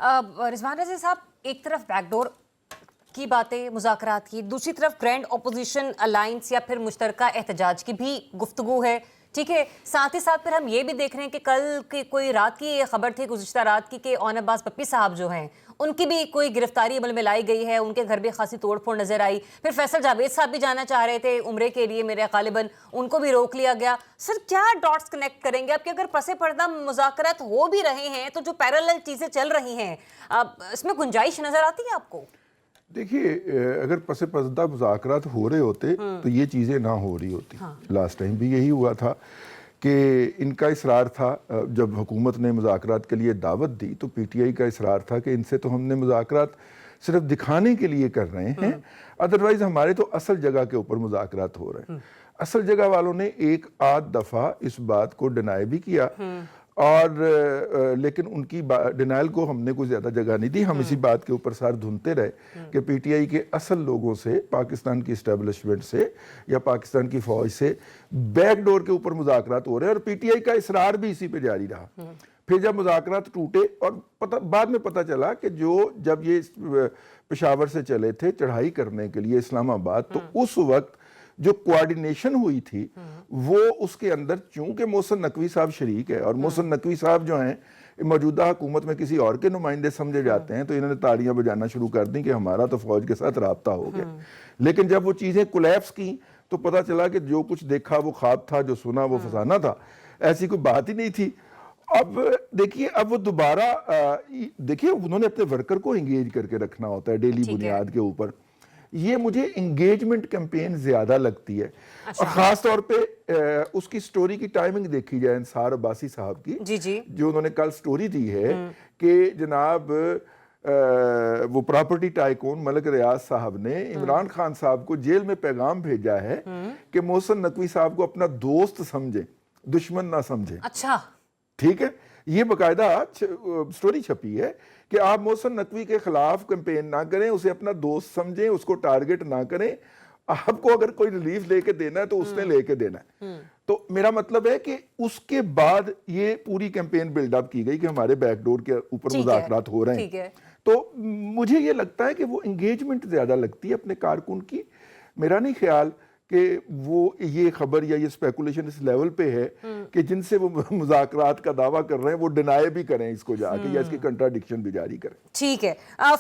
رضوان رضا صاحب، ایک طرف بیک ڈور کی باتیں مذاکرات کی، دوسری طرف گرینڈ اپوزیشن الائنس یا پھر مشترکہ احتجاج کی بھی گفتگو ہے، ٹھیک ہے. ساتھ ہی ساتھ پھر ہم یہ بھی دیکھ رہے ہیں کہ کل کی کوئی رات کی یہ خبر تھی، گزشتہ رات کی، کہ اون عباس پپی صاحب جو ہیں ان کی بھی کوئی گرفتاری عمل میں لائی گئی ہے، ان کے گھر بھی خاصی توڑ پھوڑ نظر آئی. پھر فیصل جاوید صاحب بھی جانا چاہ رہے تھے عمرے کے لیے میرے غالباً، ان کو بھی روک لیا گیا. سر کیا ڈاٹس کنیکٹ کریں گے آپ کہ اگر پس پردہ مذاکرات ہو بھی رہے ہیں تو جو پیرالل چیزیں چل رہی ہیں اس میں گنجائش نظر آتی ہے آپ کو؟ دیکھیے، اگر پس پردہ مذاکرات ہو رہے ہوتے تو یہ چیزیں نہ ہو رہی ہوتی. لاسٹ ٹائم بھی یہی ہوا تھا کہ ان کا اصرار تھا، جب حکومت نے مذاکرات کے لیے دعوت دی تو پی ٹی آئی کا اصرار تھا کہ ان سے تو ہم نے مذاکرات صرف دکھانے کے لیے کر رہے ہیں، ادروائز ہمارے تو اصل جگہ کے اوپر مذاکرات ہو رہے ہیں. اصل جگہ والوں نے ایک آدھ دفعہ اس بات کو ڈینائی بھی کیا، اور لیکن ان کی ڈینائل کو ہم نے کوئی زیادہ جگہ نہیں دی. ہم اسی بات کے اوپر سار دھنتے رہے کہ پی ٹی آئی کے اصل لوگوں سے، پاکستان کی اسٹیبلشمنٹ سے یا پاکستان کی فوج سے بیک ڈور کے اوپر مذاکرات ہو رہے ہیں، اور پی ٹی آئی کا اصرار بھی اسی پہ جاری رہا. پھر جب مذاکرات ٹوٹے اور بعد میں پتہ چلا کہ جب یہ پشاور سے چلے تھے چڑھائی کرنے کے لیے اسلام آباد، تو اس وقت جو کوارڈینیشن ہوئی تھی وہ اس کے اندر، چونکہ محسن نقوی صاحب شریک ہے اور محسن نقوی صاحب جو ہیں موجودہ حکومت میں کسی اور کے نمائندے سمجھے جاتے ہیں، تو انہوں نے تالیاں بجانا شروع کر دیں کہ ہمارا تو فوج کے ساتھ رابطہ ہو گیا. لیکن جب وہ چیزیں کولیپس کی تو پتہ چلا کہ جو کچھ دیکھا وہ خواب تھا، جو سنا وہ فسانہ تھا، ایسی کوئی بات ہی نہیں تھی. اب دیکھیے، اب وہ دوبارہ دیکھیے انہوں نے اپنے ورکر کو انگیج کر کے رکھنا ہوتا ہے ڈیلی بنیاد کے اوپر. یہ مجھے انگیجمنٹ کیمپین زیادہ لگتی ہے، اور خاص طور پہ اس کی سٹوری کی ٹائمنگ دیکھی جائے انصار عباسی صاحب کی، جو انہوں نے کل سٹوری دی ہے کہ جناب وہ پراپرٹی ٹائکون ملک ریاض صاحب نے عمران خان صاحب کو جیل میں پیغام بھیجا ہے کہ محسن نقوی صاحب کو اپنا دوست سمجھیں، دشمن نہ سمجھیں. اچھا، ٹھیک ہے، یہ باقاعدہ سٹوری چھپی ہے کہ آپ محسن نقوی کے خلاف کیمپین نہ کریں، اسے اپنا دوست سمجھیں، اس کو ٹارگٹ نہ کریں. آپ کو اگر کوئی ریلیف لے کے دینا ہے تو اس نے لے کے دینا ہے. تو میرا مطلب ہے کہ اس کے بعد یہ پوری کیمپین بلڈ اپ کی گئی کہ ہمارے بیک ڈور کے اوپر مذاکرات ہو رہے ہیں. تو مجھے یہ لگتا ہے کہ وہ انگیجمنٹ زیادہ لگتی ہے اپنے کارکن کی. میرا نہیں خیال کہ وہ یہ خبر یا یہ سپیکولیشن اس لیول پہ ہے کہ جن سے وہ مذاکرات کا دعویٰ کر رہے ہیں وہ ڈینائی بھی کریں اس کو جا کے، یا اس کی کنٹراڈکشن بھی جاری کریں. ٹھیک ہے.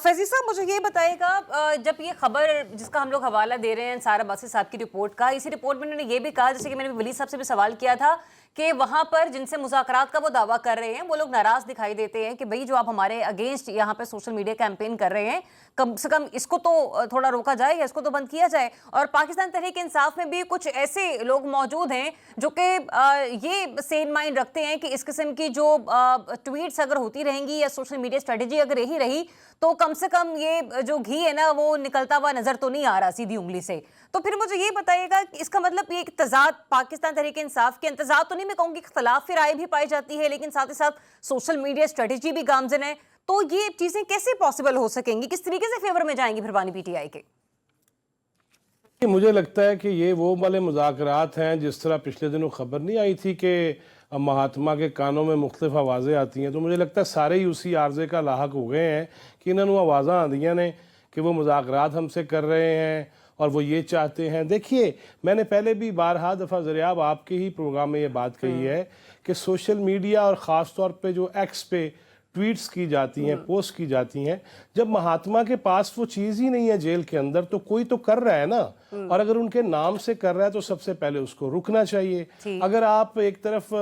فیضی صاحب مجھے یہ بتائے گا، جب یہ خبر جس کا ہم لوگ حوالہ دے رہے ہیں انصار عباسی صاحب کی رپورٹ کا، اسی رپورٹ میں انہوں نے یہ بھی کہا، جیسے کہ میں نے ولی صاحب سے بھی سوال کیا تھا، کہ وہاں پر جن سے مذاکرات کا وہ دعویٰ کر رہے ہیں وہ لوگ ناراض دکھائی دیتے ہیں کہ بھئی جو آپ ہمارے اگینسٹ یہاں پہ سوشل میڈیا کیمپین کر رہے ہیں، کم سے کم اس کو تو تھوڑا روکا جائے یا اس کو تو بند کیا جائے. اور پاکستان تحریک انصاف میں بھی کچھ ایسے لوگ موجود ہیں جو کہ یہ سین مائنڈ رکھتے ہیں کہ اس قسم کی جو ٹویٹس اگر ہوتی رہیں گی یا سوشل میڈیا اسٹریٹجی اگر یہی رہی تو کم سے کم یہ جو گھی ہے نا وہ نکلتا ہوا نظر تو نہیں آ رہا سیدھی انگلی سے. تو پھر مجھے یہ بتائیے گا کہ اس کا مطلب یہ تضاد پاکستان تحریک انصاف کے تضاد تو نہیں میں کہوں گی، اختلاف رائے بھی پائی جاتی ہے، لیکن ساتھ ہی ساتھ سوشل میڈیا اسٹریٹجی بھی گامزن ہے. تو یہ چیزیں کیسے پاسبل ہو سکیں گی، کس طریقے سے فیور میں جائیں گی پھر بانی پی ٹی آئی کے؟ مجھے لگتا ہے کہ یہ وہ والے مذاکرات ہیں جس طرح پچھلے دنوں خبر نہیں آئی تھی کہ مہاتما کے کانوں میں مختلف آوازیں آتی ہیں. تو مجھے لگتا ہے سارے ہی اسی عارضے کا لاحق ہو گئے ہیں کہ انہوں نے آوازیں آندیاں نے کہ وہ مذاکرات ہم سے کر رہے ہیں اور وہ یہ چاہتے ہیں. دیکھیے، میں نے پہلے بھی بارہا دفعہ ذریعہ آپ کے ہی پروگرام میں یہ بات کہی ہے کہ سوشل میڈیا اور خاص طور پہ جو ایکس پہ ٹویٹس کی جاتی ہیں، پوسٹ کی جاتی ہیں، جب مہاتما کے پاس وہ چیز ہی نہیں ہے جیل کے اندر تو کوئی تو کر رہا ہے نا، اور اگر ان کے نام سے کر رہا ہے تو سب سے پہلے اس کو رکنا چاہیے. اگر آپ ایک طرف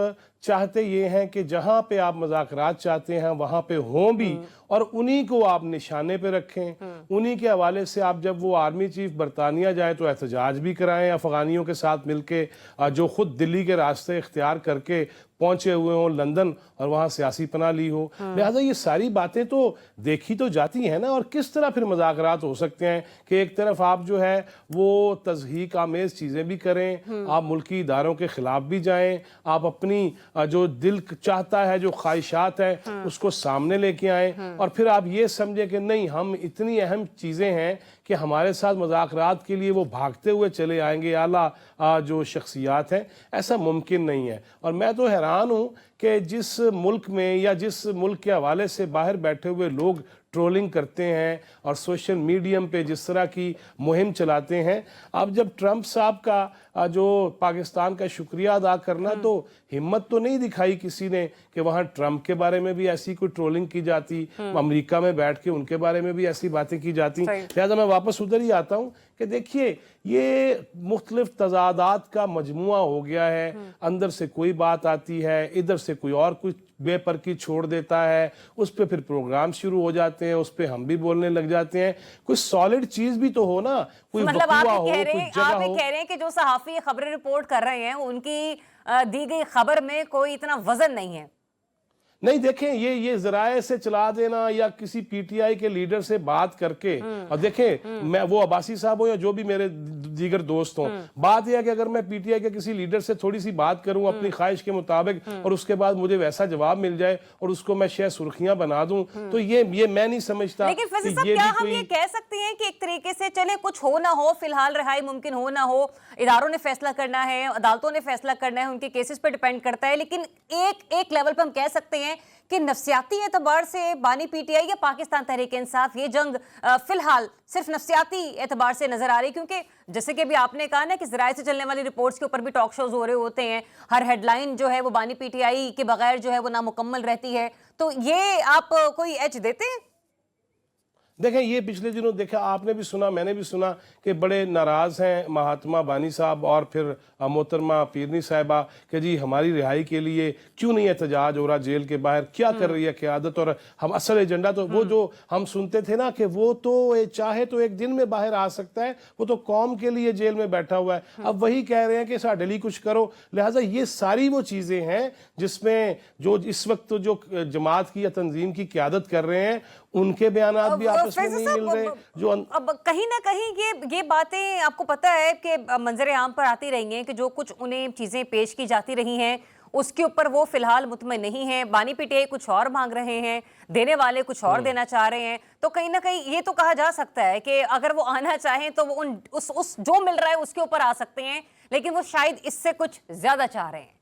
چاہتے یہ ہیں کہ جہاں پہ آپ مذاکرات چاہتے ہیں وہاں پہ ہوں بھی اور انہی کو آپ نشانے پہ رکھیں، انہی کے حوالے سے آپ جب وہ آرمی چیف برطانیہ جائے تو احتجاج بھی کرائیں افغانیوں کے ساتھ مل کے، جو خود دلی کے راستے اختیار کر کے پہنچے ہوئے ہوں لندن اور وہاں سیاسی پناہ لی ہو. لہٰذا یہ ساری باتیں تو دیکھی تو جاتی ہیں نا. اور کس طرح پھر مذاکرات ہو سکتے ہیں کہ ایک طرف آپ جو ہے وہ تضحیک آمیز چیزیں بھی کریں، آپ ملکی اداروں کے خلاف بھی جائیں، آپ اپنی جو دل چاہتا ہے، جو خواہشات ہیں اس کو سامنے لے کے آئیں، اور پھر آپ یہ سمجھیں کہ نہیں ہم اتنی اہم چیزیں ہیں کہ ہمارے ساتھ مذاکرات کے لیے وہ بھاگتے ہوئے چلے آئیں گے اعلیٰ جو شخصیات ہیں. ایسا ممکن نہیں ہے. اور میں تو حیران ہوں کہ جس ملک میں یا جس ملک کے حوالے سے باہر بیٹھے ہوئے لوگ ٹرولنگ کرتے ہیں اور سوشل میڈیم پہ جس طرح کی مہم چلاتے ہیں, اب جب ٹرمپ صاحب کا جو پاکستان کا شکریہ ادا کرنا, تو ہمت تو نہیں دکھائی کسی نے کہ وہاں ٹرمپ کے بارے میں بھی ایسی کوئی ٹرولنگ کی جاتی, امریکہ میں بیٹھ کے ان کے بارے میں بھی ایسی باتیں کی جاتی. لہٰذا میں واپس ادھر ہی آتا ہوں کہ دیکھیے یہ مختلف تضادات کا مجموعہ ہو گیا ہے. اندر سے کوئی بات آتی ہے, ادھر سے کوئی اور کچھ بے پرکی چھوڑ دیتا ہے, اس پہ پھر پروگرام شروع ہو جاتے ہیں, اس پہ ہم بھی بولنے لگ جاتے ہیں. کوئی سالڈ چیز بھی تو ہو نا, کوئی مطلب وقوع آپ ہو, یہ کوئی جگہ ہو. کہہ رہے ہیں کہ جو صحافی خبریں رپورٹ کر رہے ہیں ان کی دی گئی خبر میں کوئی اتنا وزن نہیں ہے. نہیں دیکھیں, یہ ذرائع سے چلا دینا یا کسی پی ٹی آئی کے لیڈر سے بات کر کے, اور دیکھیں میں وہ عباسی صاحب ہوں یا جو بھی میرے دیگر دوست ہوں, بات یہ ہے کہ اگر میں پی ٹی آئی کے کسی لیڈر سے تھوڑی سی بات کروں اپنی خواہش کے مطابق اور اس کے بعد مجھے ویسا جواب مل جائے اور اس کو میں شاید سرخیاں بنا دوں, تو یہ میں نہیں سمجھتا. لیکن فیصل صاحب کیا ہم یہ کہہ سکتے ہیں کہ ایک طریقے سے چلے کچھ ہو نہ ہو, فی الحال رہائی ممکن ہو نہ ہو, اداروں نے فیصلہ کرنا ہے, عدالتوں نے فیصلہ کرنا ہے, ان کے کیسز پہ ڈیپینڈ کرتا ہے, لیکن ایک لیول پہ ہم کہہ سکتے ہیں کہ نفسیاتی اعتبار سے بانی پی ٹی آئی یا پاکستان تحریک انصاف یہ جنگ فی الحال صرف نفسیاتی اعتبار سے نظر آ رہی, کیونکہ جیسے کہ ابھی آپ نے کہا نا کہ ذرائع سے چلنے والی رپورٹس کے اوپر بھی ٹاک شوز ہو رہے ہوتے ہیں, ہر ہیڈ لائن جو ہے وہ بانی پی ٹی آئی کے بغیر جو ہے وہ نامکمل رہتی ہے, تو یہ آپ کوئی ایج دیتے ہیں؟ دیکھیں یہ پچھلے دنوں دیکھا آپ نے بھی سنا, میں نے بھی سنا کہ بڑے ناراض ہیں مہاتما بانی صاحب اور پھر محترمہ پیرنی صاحبہ کہ جی ہماری رہائی کے لیے کیوں نہیں احتجاج ہو رہا جیل کے باہر, کیا کر رہی ہے قیادت, اور ہم اصل ایجنڈا تو وہ جو ہم سنتے تھے نا کہ وہ تو چاہے تو ایک دن میں باہر آ سکتا ہے, وہ تو قوم کے لیے جیل میں بیٹھا ہوا ہے. اب وہی کہہ رہے ہیں کہ ساڈے لیے کچھ کرو. لہٰذا یہ ساری وہ چیزیں ہیں جس میں جو اس وقت جو جماعت کی یا تنظیم کی قیادت کر رہے ہیں ان کے بیانات بھی آپس میں نہیں مل رہے. جو اب کہیں نہ کہیں یہ باتیں آپ کو پتہ ہے کہ منظر عام پر آتی رہی ہیں کہ جو کچھ انہیں چیزیں پیش کی جاتی رہی ہیں اس کے اوپر وہ فی الحال مطمئن نہیں ہیں. بانی پی ٹی آئی کچھ اور مانگ رہے ہیں, دینے والے کچھ اور دینا چاہ رہے ہیں, تو کہیں نہ کہیں یہ تو کہا جا سکتا ہے کہ اگر وہ آنا چاہیں تو وہ اس جو مل رہا ہے اس کے اوپر آ سکتے ہیں, لیکن وہ شاید اس سے کچھ زیادہ چاہ رہے ہیں.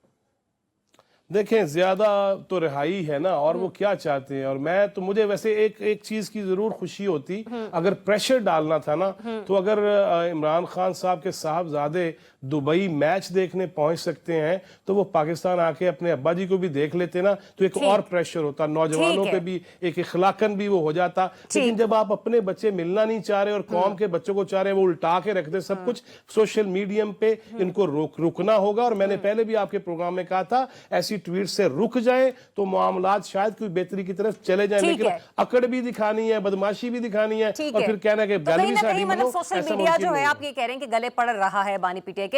دیکھیں زیادہ تو رہائی ہے نا, اور وہ کیا چاہتے ہیں. اور میں تو مجھے ویسے ایک چیز کی ضرور خوشی ہوتی, اگر پریشر ڈالنا تھا نا تو اگر عمران خان صاحب کے صاحبزادے دبئی میچ دیکھنے پہنچ سکتے ہیں تو وہ پاکستان آ کے اپنے ابا جی کو بھی دیکھ لیتے نا, تو ایک اور پریشر ہوتا, نوجوانوں پہ بھی ایک اخلاقاً بھی وہ ہو جاتا. لیکن جب آپ اپنے بچے ملنا نہیں چاہ رہے اور قوم کے بچوں کو چاہ رہے ہیں وہ الٹا کے رکھ دے سب کچھ سوشل میڈیم پہ, ان کو رکنا ہوگا. اور میں نے پہلے بھی آپ کے پروگرام میں کہا تھا ایسی ٹویٹ سے رک جائیں تو معاملات شاید کوئی بہتری کی طرف چلے جائیں, لیکن اکڑ بھی دکھانی ہے, بدماشی بھی دکھانی ہے, اور پھر کہنا کہ گل بھی ساڈی منو. سوشل میڈیا جو ہے آپ یہ کہہ رہے ہیں کہ گلے پڑ رہا ہے بانی پی ٹی آئی کے.